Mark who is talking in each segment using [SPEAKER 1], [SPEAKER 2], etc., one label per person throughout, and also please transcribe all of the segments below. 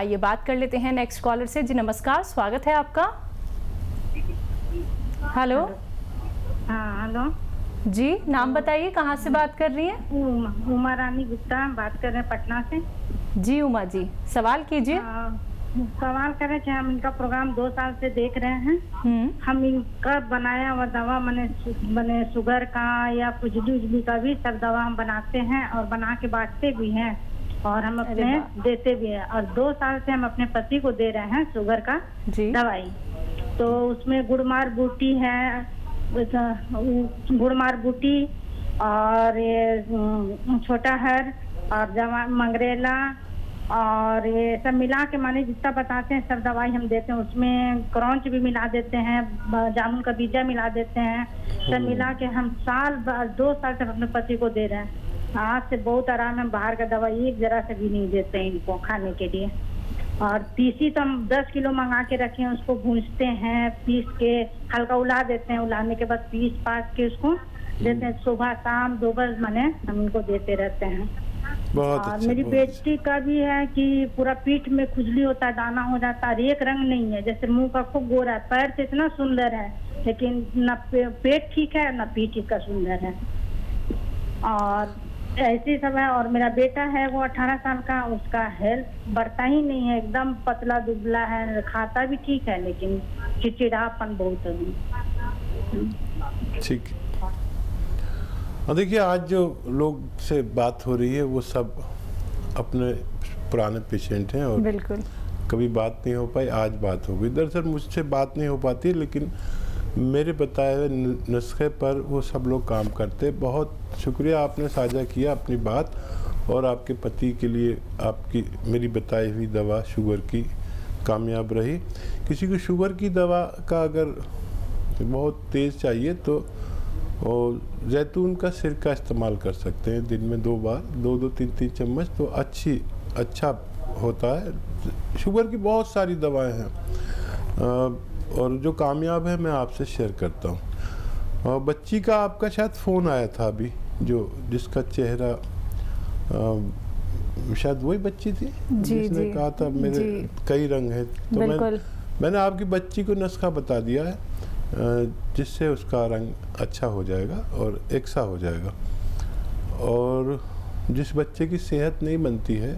[SPEAKER 1] आइए बात कर लेते हैं नेक्स्ट कॉलर से। जी नमस्कार, स्वागत है आपका। हेलो।
[SPEAKER 2] हाँ हेलो
[SPEAKER 1] जी, नाम बताइए, कहाँ से बात कर रही हैं?
[SPEAKER 2] उमा रानी गुप्ता बात कर रहे हैं पटना से।
[SPEAKER 1] जी उमा जी, सवाल कीजिए।
[SPEAKER 2] सवाल कर रहे थे, हम इनका प्रोग्राम 2 साल से देख रहे हैं। हम इनका बनाया हुआ दवा मने शुगर का या खुजली का भी सब दवा हम बनाते हैं और बना के बांटते भी हैं और हम अपने देते भी हैं। और 2 साल से हम अपने पति को दे रहे हैं शुगर का दवाई। तो उसमें गुड़मार बूटी है, गुड़मार बूटी और ये छोटा हर और मंगरेला और ये सब मिला के माने जितना बताते हैं सब दवाई हम देते हैं। उसमें क्रॉन्च भी मिला देते हैं, जामुन का बीजा मिला देते हैं। सब मिला के हम 2 साल से अपने पति को दे रहे हैं। आज से बहुत आराम है, बाहर का दवाई एक जरा से भी नहीं देते हैं इनको खाने के लिए। और तीसी तो हम 10 किलो मंगा के रखे हैं, उसको भूंजते हैं, पीस के हल्का उला देते हैं। उलाने के बाद पीस पास के उसको देते हैं, सुबह शाम 2 बार माने हम इनको देते रहते हैं।
[SPEAKER 3] बहुत
[SPEAKER 2] और
[SPEAKER 3] अच्छा,
[SPEAKER 2] मेरी बेटी का भी है कि पूरा पीठ में खुजली होता है, दाना हो जाता है, एक रंग नहीं है, जैसे मुंह का खूब गोरा है, पैर से इतना सुंदर है लेकिन न पेट ठीक है न पीठ इसका सुंदर है। और ऐसे सब है। और मेरा बेटा है वो 18 साल का, उसका हेल्थ बढ़ता ही नहीं है, एकदम पतला दुबला है, खाता भी ठीक है लेकिन चिड़चिड़ापन बहुत है।
[SPEAKER 3] ठीक है। और देखिए, आज जो लोग से बात हो रही है वो सब अपने पुराने पेशेंट हैं और
[SPEAKER 1] बिल्कुल
[SPEAKER 3] कभी बात नहीं हो पाई, आज बात हो गई। दरअसल मुझसे बात नहीं हो पाती, लेकिन मेरे बताए हुए नुस्खे पर वो सब लोग काम करते। बहुत शुक्रिया, आपने साझा किया अपनी बात और आपके पति के लिए आपकी मेरी बताई हुई दवा शुगर की कामयाब रही। किसी को शुगर की दवा का अगर बहुत तेज़ चाहिए तो और जैतून का सिरका इस्तेमाल कर सकते हैं, दिन में 2 बार 2-3 चम्मच, तो अच्छा होता है। शुगर की बहुत सारी दवाएं हैं और जो कामयाब है मैं आपसे शेयर करता हूँ। और बच्ची का आपका शायद फ़ोन आया था अभी, जिसका चेहरा शायद वही बच्ची थी जिसने कहा था मेरे कई रंग हैं। तो मैंने आपकी बच्ची को नुस्खा बता दिया है जिससे उसका रंग अच्छा हो जाएगा और एकसा हो जाएगा। और जिस बच्चे की सेहत नहीं बनती है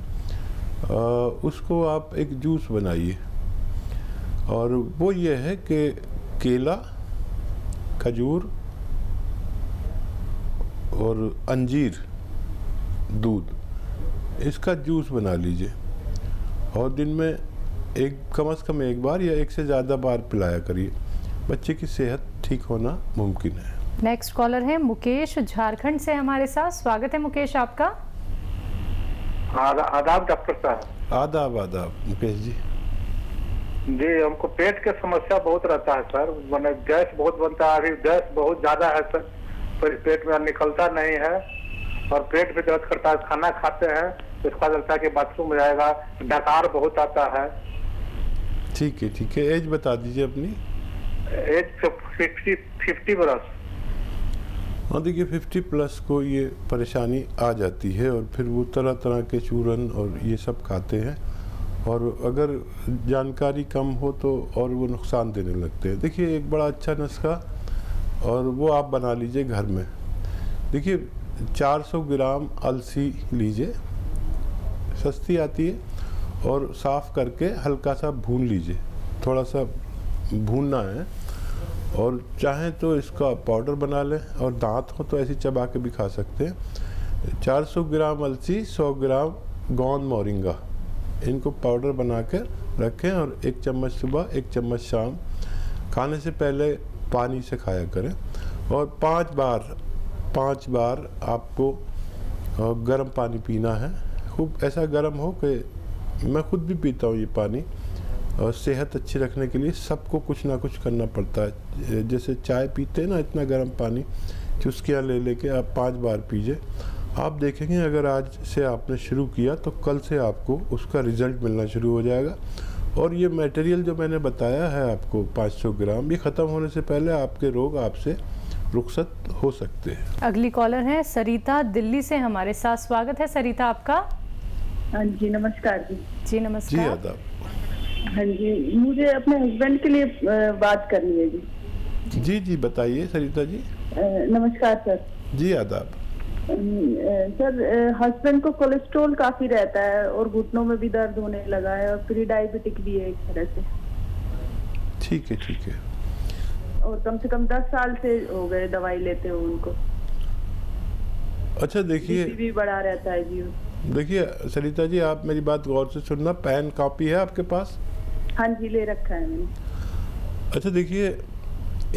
[SPEAKER 3] उसको आप एक जूस बनाइए और वो ये है कि केला, खजूर और अंजीर, दूध, इसका जूस बना लीजिए और दिन में कम से कम 1 बार या 1 से ज़्यादा बार पिलाया करिए। बच्चे की सेहत ठीक होना मुमकिन है।
[SPEAKER 1] नेक्स्ट कॉलर है मुकेश, झारखंड से हमारे साथ। स्वागत है मुकेश आपका।
[SPEAKER 4] आदाब डॉक्टर साहब।
[SPEAKER 3] आदाब मुकेश जी।
[SPEAKER 4] जी, हमको पेट के समस्या बहुत रहता है सर, मैंने गैस बहुत बनता है, अभी गैस बहुत ज्यादा है सर, पेट में निकलता नहीं है और पेट भी दर्द करता है। खाना खाते हैं तो इसका लगता है कि बाथरूम में जाएगा, डकार बहुत आता है।
[SPEAKER 3] ठीक है। एज बता दीजिए अपनी।
[SPEAKER 4] एज 50 बरस।
[SPEAKER 3] हाँ देखिए, 50 प्लस को ये परेशानी आ जाती है और फिर वो तरह तरह के चूरन और ये सब खाते हैं और अगर जानकारी कम हो तो और वो नुकसान देने लगते हैं। देखिए, एक बड़ा अच्छा नुस्खा और वो आप बना लीजिए घर में। देखिए, 400 ग्राम अलसी लीजिए, सस्ती आती है, और साफ़ करके हल्का सा भून लीजिए, थोड़ा सा भूनना है। और चाहें तो इसका पाउडर बना लें और दांत हो तो ऐसे चबा के भी खा सकते हैं। 400 ग्राम अलसी, 100 ग्राम गोंद मोरिंगा, इनको पाउडर बना कर रखें और 1 चम्मच सुबह 1 चम्मच शाम, खाने से पहले पानी से खाया करें। और 5 बार आपको गर्म पानी पीना है, खूब ऐसा गर्म हो कि मैं खुद भी पीता हूँ ये पानी। और सेहत अच्छी रखने के लिए सबको कुछ ना कुछ करना पड़ता है। जैसे चाय पीते हैं ना, इतना गर्म पानी चुस्कियाँ ले लेके आप 5 बार पीजिए। आप देखेंगे अगर आज से आपने शुरू किया तो कल से आपको उसका रिज़ल्ट मिलना शुरू हो जाएगा। और ये मटेरियल जो मैंने बताया है आपको 500 ग्राम, ये ख़त्म होने से पहले आपके रोग आपसे रुखसत हो सकते हैं।
[SPEAKER 1] अगली कॉलर है सरिता, दिल्ली से हमारे साथ। स्वागत है सरिता आपका।
[SPEAKER 5] हाँ जी, नमस्कार जी।
[SPEAKER 1] जी
[SPEAKER 3] जी
[SPEAKER 1] नमस्कार।
[SPEAKER 3] आदाब।
[SPEAKER 5] हाँ जी, मुझे अपने हस्बैंड के लिए बात करनी है जी।
[SPEAKER 3] जी जी बताइए सरिता जी।
[SPEAKER 5] नमस्कार सर।
[SPEAKER 3] जी आदाब।
[SPEAKER 5] सर, हस्बैंड को कोलेस्ट्रॉल काफी रहता है और घुटनों में भी दर्द होने लगा है और प्री डायबिटिक भी है एक तरह से,
[SPEAKER 3] ठीक है ठीक है।
[SPEAKER 5] और कम से कम 10 साल से हो गए दवाई लेते हो उनको।
[SPEAKER 3] अच्छा देखिए
[SPEAKER 5] बीपी भी बढ़ा रहता है जी।
[SPEAKER 3] देखिए सरिता जी, आप मेरी बात गौर से सुनना। पेन कॉपी है आपके पास?
[SPEAKER 5] हाँ जी, ले रखा है मैंने।
[SPEAKER 3] अच्छा देखिए,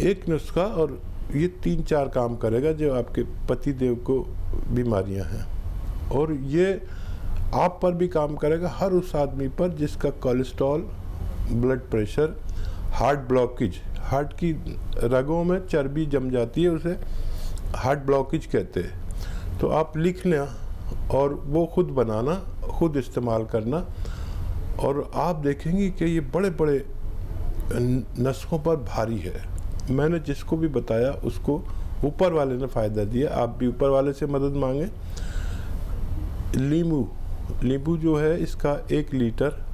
[SPEAKER 3] एक नुस्खा और ये 3-4 काम करेगा जो आपके पति देव को बीमारियां हैं, और ये आप पर भी काम करेगा, हर उस आदमी पर जिसका cholesterol, blood pressure, heart blockage, heart की रगों में चर्बी जम जाती है, उसे हार्ट ब्लॉकेज कहते हैं। तो आप लिखना और वो खुद बनाना, खुद इस्तेमाल करना, और आप देखेंगे कि ये बड़े बड़े नसों पर भारी है। मैंने जिसको भी बताया उसको ऊपर वाले ने फ़ायदा दिया, आप भी ऊपर वाले से मदद मांगें। नींबू जो है, इसका 1 लीटर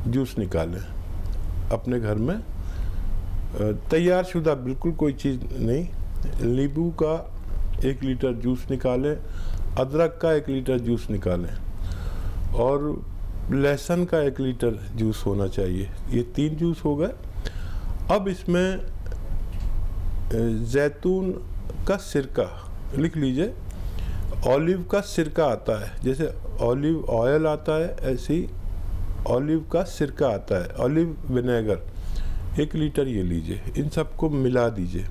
[SPEAKER 3] जूस निकालें अपने घर में, तैयार शुदा, बिल्कुल कोई चीज़ नहीं। नींबू का 1 लीटर जूस निकालें, अदरक का 1 लीटर जूस निकालें, और लहसुन का 1 लीटर जूस होना चाहिए। ये 3 जूस हो गए। अब इसमें जैतून का सिरका लिख लीजिए, ऑलिव का सिरका आता है, जैसे ऑलिव ऑयल आता है ऐसे ही ऑलिव का सिरका आता है, ऑलिव विनेगर 1 लीटर ये लीजिए। इन सबको मिला दीजिए।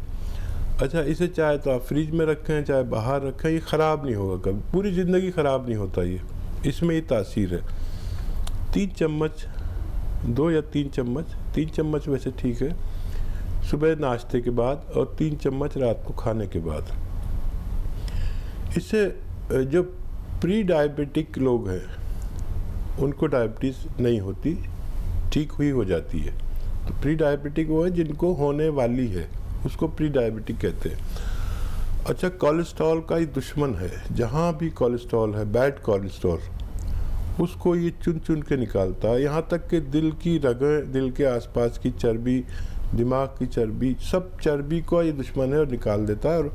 [SPEAKER 3] अच्छा, इसे चाहे तो आप फ्रिज में रखें, चाहे बाहर रखें, ये ख़राब नहीं होगा कभी, पूरी ज़िंदगी ख़राब नहीं होता ये, इसमें ये तासीर है। 3 चम्मच, 2 या 3 चम्मच, 3 चम्मच वैसे ठीक है, सुबह नाश्ते के बाद, और 3 चम्मच रात को खाने के बाद। इससे जो प्री डायबिटिक लोग हैं उनको डायबिटीज़ नहीं होती, ठीक हुई हो जाती है। तो प्री डायबिटिक वो है जिनको होने वाली है, उसको प्री डायबिटिक कहते हैं। अच्छा, कोलेस्ट्रॉल का ही दुश्मन है, जहाँ भी कोलेस्ट्रॉल है, बैड कोलेस्ट्रॉल, उसको ये चुन चुन के निकालता है। यहाँ तक कि दिल की रगें, दिल के आसपास की चर्बी, दिमाग की चर्बी, सब चर्बी को ये दुश्मन है और निकाल देता है, और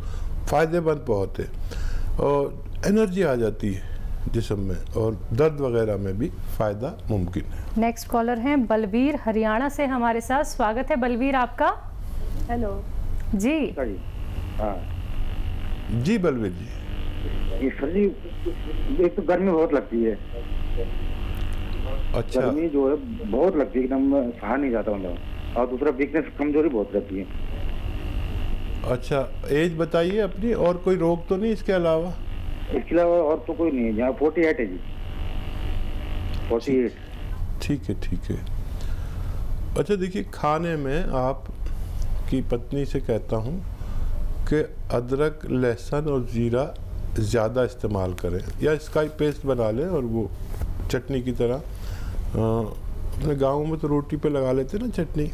[SPEAKER 3] फ़ायदेमंद बहुत है, और एनर्जी आ जाती है जिस्म में, और दर्द वगैरह में भी फ़ायदा मुमकिन है।
[SPEAKER 1] नेक्स्ट कॉलर हैं बलवीर, हरियाणा से हमारे साथ। स्वागत है बलवीर आपका।
[SPEAKER 5] हेलो
[SPEAKER 1] जी
[SPEAKER 6] हाँ
[SPEAKER 3] जी बलवीर जी।
[SPEAKER 6] ये सर जी, एक तो गर्मी बहुत लगती है।
[SPEAKER 3] अच्छा,
[SPEAKER 6] गर्मी जो है बहुत लगती है, एकदम सहा नहीं जाता मतलब। और दूसरा वीकनेस, कमजोरी बहुत रहती है।
[SPEAKER 3] अच्छा, एज बताइए अपनी, और कोई रोग तो नहीं इसके अलावा?
[SPEAKER 6] इसके अलावा और तो कोई नहीं है। यहाँ 48 है जी, 48।
[SPEAKER 3] ठीक है ठीक है। अच्छा देखिए, खाने में आप की पत्नी से कहता हूँ कि अदरक, लहसुन और ज़ीरा ज़्यादा इस्तेमाल करें, या इसका ही पेस्ट बना लें और वो चटनी की तरह। अपने गाँव में तो रोटी पे लगा लेते ना चटनी,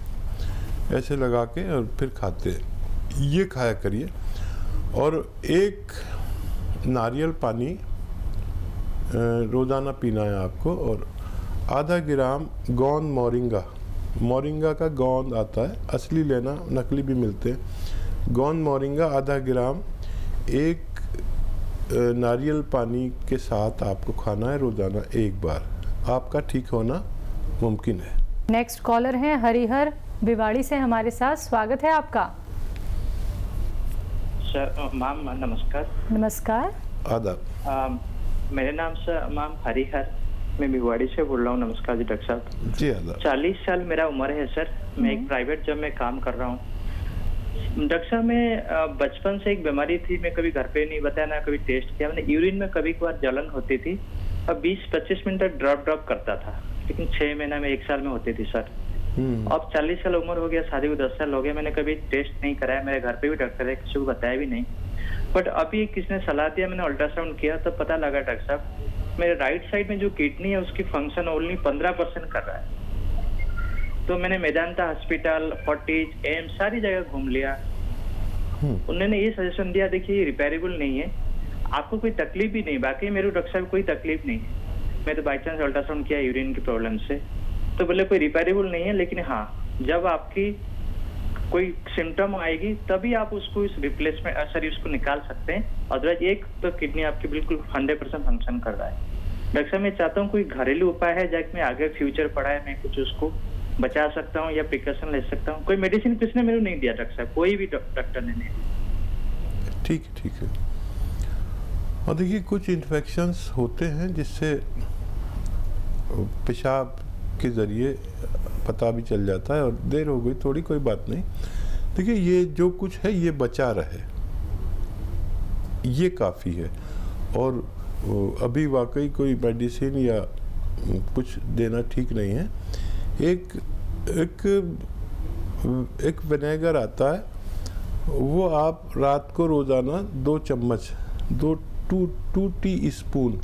[SPEAKER 3] ऐसे लगा के और फिर खाते हैं, ये खाया करिए। और 1 नारियल पानी रोज़ाना पीना है आपको, और आधा ग्राम गोंद मोरिंगा का गोंद आता है, असली लेना, नकली भी मिलते हैं। गोंद मोरिंगा आधा ग्राम 1 नारियल पानी के साथ आपको खाना है रोज़ाना 1 बार, आपका ठीक होना मुमकिन है।
[SPEAKER 1] नेक्स्ट कॉलर हैं हरिहर, भिवाड़ी से हमारे साथ। स्वागत है आपका।
[SPEAKER 7] सर मैम नमस्कार।
[SPEAKER 1] नमस्कार।
[SPEAKER 3] आदाब।
[SPEAKER 7] मेरे नाम से मैम हरिहर, मैं भिवाड़ी से बोल रहा हूँ। नमस्कार जी डॉक्टर साहब।
[SPEAKER 3] जी आदाब। 40
[SPEAKER 7] साल मेरा उम्र है सर। मैं एक प्राइवेट जॉब में काम कर रहा हूँ। डॉक्टर साहब, मैं बचपन से एक बीमारी थी, मैं कभी घर पे नहीं बताया, ना कभी टेस्ट किया। मैंने यूरिन में कभी कभार जलन होती थी, अब 20-25 मिनट तक ड्रॉप करता था, लेकिन 6 महीना में 1 साल में होती थी सर। अब 40 साल उम्र हो गया, शादी को 10 साल हो गया, मैंने कभी टेस्ट नहीं कराया। मेरे घर पे भी डॉक्टर है, किसी को बताया भी नहीं। बट अभी किसने सलाह दिया, मैंने अल्ट्रासाउंड किया तो पता लगा डॉक्टर साहब, मेरे राइट साइड में जो किडनी है उसकी फंक्शन ओनली 15% कर रहा है। तो मैंने मेदांता हॉस्पिटल, फोर्टिज, एम्स सारी जगह घूम लिया। उन्होंने ये सजेशन दिया, देखिए ये रिपेयरेबल नहीं है, आपको कोई तकलीफ भी नहीं। बाकी मेरे डॉक्टर साहब कोई तकलीफ नहीं है, मैं तो बाई चांस अल्ट्रासाउंड किया यूरिन की प्रॉब्लम से, तो बोले कोई रिपेयरेबल नहीं है, लेकिन हाँ जब आपकी कोई सिम्टम आएगी तभी आप उसको इस रिप्लेसमेंट सॉरी उसको निकाल सकते हैं। अदरवाइज एक तो किडनी आपकी बिल्कुल 100% फंक्शन कर रहा है। डॉक्टर साहब मैं चाहता हूँ कोई घरेलू उपाय है जाके मैं आगे फ्यूचर पड़ा है, मैं कुछ उसको बचा सकता हूँ या प्रिकॉशन ले सकता हूँ। कोई मेडिसिन किसी ने मेरे को नहीं दिया डॉक्टर साहब, कोई भी डॉक्टर ने नहीं दिया।
[SPEAKER 3] ठीक है। और देखिए कुछ इन्फेक्शंस होते हैं जिससे पेशाब के ज़रिए पता भी चल जाता है, और देर हो गई थोड़ी, कोई बात नहीं। देखिए ये जो कुछ है ये बचा रहे, ये काफ़ी है। और अभी वाकई कोई मेडिसिन या कुछ देना ठीक नहीं है। एक विनेगर आता है, वो आप रात को रोज़ाना 2 चम्मच 2 टी स्पून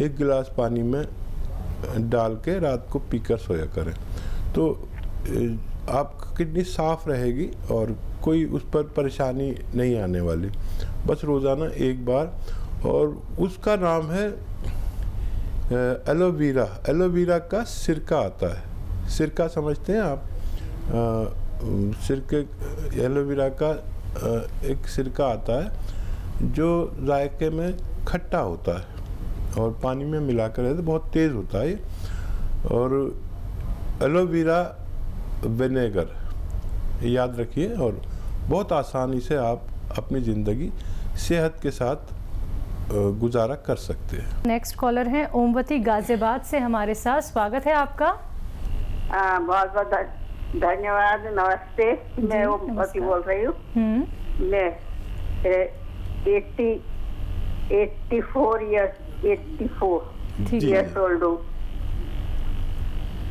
[SPEAKER 3] 1 गिलास पानी में डाल के रात को पीकर सोया करें, तो आपकी किडनी साफ रहेगी और कोई उस पर परेशानी नहीं आने वाली। बस रोज़ाना 1 बार। और उसका नाम है एलोवेरा। एलोवेरा का सिरका आता है। सिरका समझते हैं आप? सिरके एलोवेरा का एक सिरका आता है जो जायके में खट्टा होता है और पानी में मिलाकर रहता है, बहुत तेज़ होता है। और एलोवेरा विनेगर याद रखिए, और बहुत आसानी से आप अपनी ज़िंदगी सेहत के साथ गुजारा कर सकते हैं।
[SPEAKER 1] नेक्स्ट कॉलर हैं ओमवती गाजियाबाद से हमारे साथ, स्वागत है आपका।
[SPEAKER 8] बहुत बहुत धन्यवाद। नमस्ते, मैं ओमवती बोल रही हूँ। मैं 84 ईयर्स ओल्ड हूँ,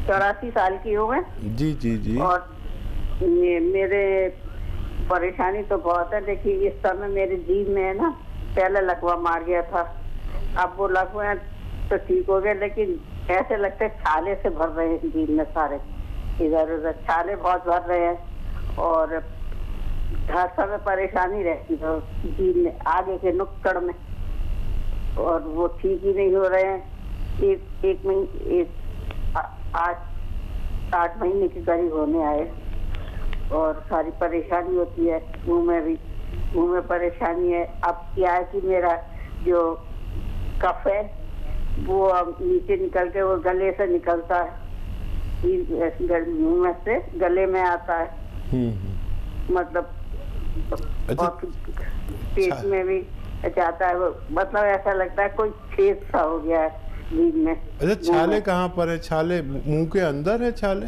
[SPEAKER 8] 84 साल की हूँ मैं।
[SPEAKER 3] जी। और
[SPEAKER 8] ये मेरे परेशानी तो बहुत है। देखिए इस समय मेरे जीभ में है ना, पहले लकवा मार गया था, अब वो लकवा तो ठीक हो गया, लेकिन ऐसे लगता है छाले से भर रहे हैं जीभ में, सारे इधर उधर छाले बहुत भर रहे हैं और हर समय परेशानी रहती है जीभ में, आगे के नुक्कड़ में, और वो ठीक ही नहीं हो रहे हैं। एक 8 महीने के करीब होने आए और सारी परेशानी होती है। मुंह में परेशानी है। अब क्या है कि मेरा जो कफ है वो अब नीचे निकल के वो गले से निकलता है, मुंह में से गले में आता है। मतलब और पेट में भी जाता है, मतलब ऐसा लगता है कोई छेद सा हो गया है जीभ में।
[SPEAKER 3] अच्छा, छाले कहाँ पर है? छाले मुंह के अंदर है? छाले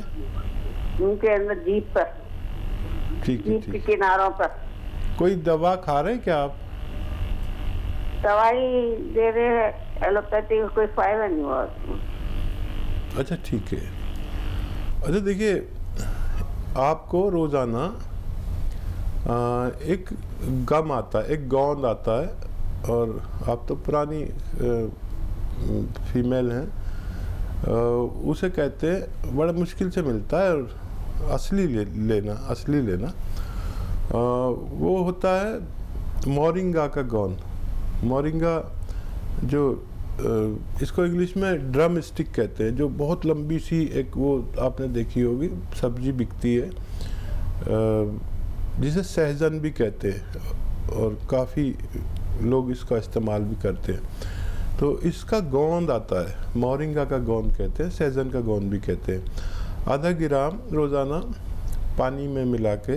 [SPEAKER 8] मुंह के अंदर, जीभ पर, जीभ के किनारों पर।
[SPEAKER 3] कोई दवा खा रहे हैं क्या आप?
[SPEAKER 8] दवाई दे रहे हैं एलोपैथी, कोई फायदा नहीं हुआ।
[SPEAKER 3] अच्छा ठीक है। अच्छा देखिए, आपको रोज़ाना एक गम आता है, एक गोंद आता है, और आप तो पुरानी फीमेल हैं, उसे कहते हैं, बड़ा मुश्किल से मिलता है, और असली लेना वो होता है मोरिंगा का गोंद। मोरिंगा जो इसको इंग्लिश में ड्रम स्टिक कहते हैं, जो बहुत लंबी सी एक, वो आपने देखी होगी, सब्जी बिकती है, जिसे सहजन भी कहते हैं, और काफ़ी लोग इसका इस्तेमाल भी करते हैं। तो इसका गोंद आता है, मोरिंगा का गोंद कहते हैं, सहजन का गोंद भी कहते हैं। आधा ग्राम रोज़ाना पानी में मिला के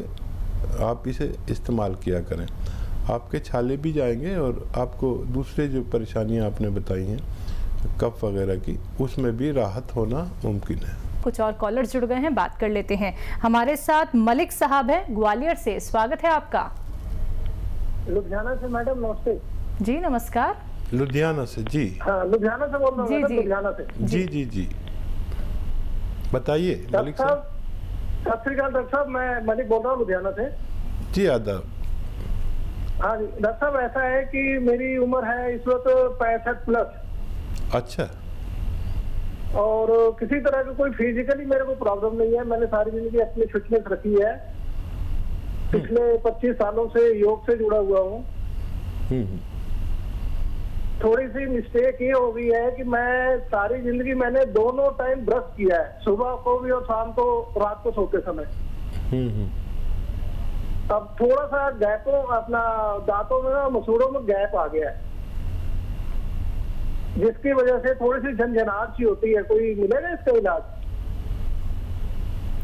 [SPEAKER 3] आप इसे इस्तेमाल किया करें। आपके छाले भी जाएंगे, और आपको दूसरे जो परेशानियां आपने बताई हैं कफ वगैरह की, उसमें भी राहत होना मुमकिन है।
[SPEAKER 1] कुछ और कॉलर्स जुड़ गए हैं, बात कर लेते हैं। हमारे साथ मलिक साहब हैं ग्वालियर से, स्वागत है आपका।
[SPEAKER 9] लुधियाना से मैडम, नमस्ते।
[SPEAKER 1] जी नमस्कार।
[SPEAKER 3] लुधियाना से? जी
[SPEAKER 9] हाँ, लुधियाना से बोल रहा हूँ। लुधियाना से।
[SPEAKER 3] जी बताइए मलिक साहब।
[SPEAKER 9] सत श्री अकाल डॉक्टर साहब, मैं मलिक बोल रहा हूँ लुधियाना से।
[SPEAKER 3] जी आदाब।
[SPEAKER 9] हाँ जी डॉक्टर साहब, ऐसा है कि मेरी उम्र है इस वक्त 65 प्लस।
[SPEAKER 3] अच्छा।
[SPEAKER 9] और किसी तरह की कोई फिजिकली मेरे को प्रॉब्लम नहीं है। मैंने सारी जिंदगी अपनी फिटनेस रखी है। पिछले 25 सालों से योग से जुड़ा हुआ हूँ। थोड़ी सी मिस्टेक ये हो गई है कि मैं सारी जिंदगी मैंने दोनों टाइम ब्रश किया है, सुबह को भी और शाम को, रात को सोते समय। अब थोड़ा सा गैपों अपना दांतों में ना, मसूड़ों में गैप आ गया है, जिसकी वजह से थोड़ी सी झंझनाहट सी होती है। कोई मिलेगा इसका इलाज?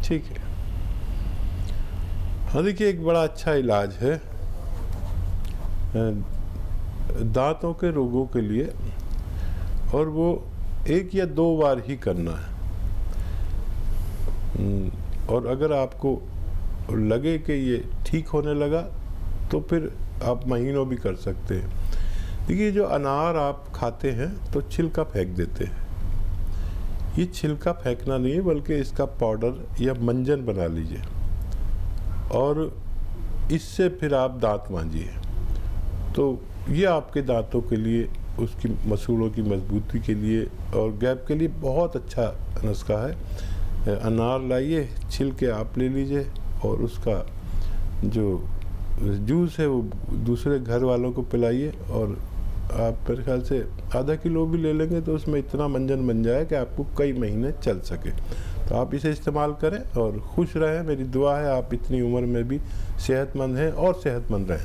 [SPEAKER 3] ठीक है। हाँ देखिए, एक बड़ा अच्छा इलाज है दांतों के रोगों के लिए, और वो 1 या 2 बार ही करना है। और अगर आपको लगे कि ये ठीक होने लगा तो फिर आप महीनों भी कर सकते हैं। देखिए, जो अनार आप खाते हैं तो छिलका फेंक देते हैं, ये छिलका फेंकना नहीं है, बल्कि इसका पाउडर या मंजन बना लीजिए और इससे फिर आप दांत मांजिए। तो ये आपके दांतों के लिए, उसकी मसूड़ों की मजबूती के लिए और गैप के लिए बहुत अच्छा नुस्खा है। अनार लाइए, छिलके आप ले लीजिए और उसका जो जूस है वो दूसरे घर वालों को पिलाइए, और आप मेरे ख्याल से आधा किलो भी ले लेंगे तो उसमें इतना मंजन बन जाए कि आपको कई महीने चल सके। तो आप इसे इस्तेमाल करें और खुश रहें। मेरी दुआ है आप इतनी उम्र में भी सेहतमंद हैं और सेहतमंद रहें।